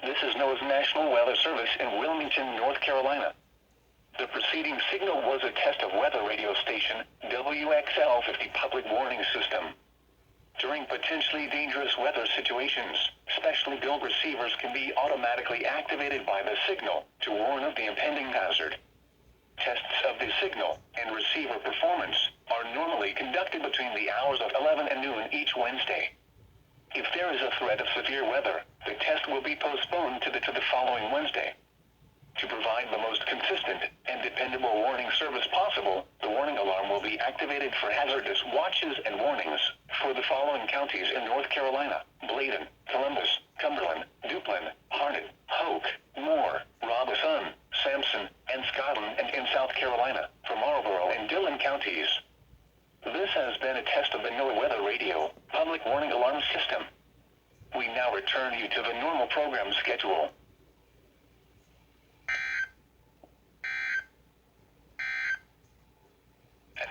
This is NOAA's National Weather Service in Wilmington, North Carolina. The preceding signal was a test of weather radio station WX4CH public warning system. During potentially dangerous weather situations, specially built receivers can be automatically activated by the signal to warn of the impending hazard. Tests of the signal and receiver performance are normally conducted between the hours of 11 and noon each Wednesday. If there is a threat of severe weather, the test will be postponed to the following Wednesday. To provide the most consistent and dependable warning service possible, the warning alarm will be activated for hazardous watches and warnings for the following counties in North Carolina: Bladen, Columbus, Cumberland, Duplin, Harnett, Hoke, Moore, Robeson, Sampson, and Scotland, and in South Carolina, for Marlborough and Dillon counties. This has been a test of the NOAA Weather Radio Public Warning Alarm System. We now return you to the normal program schedule.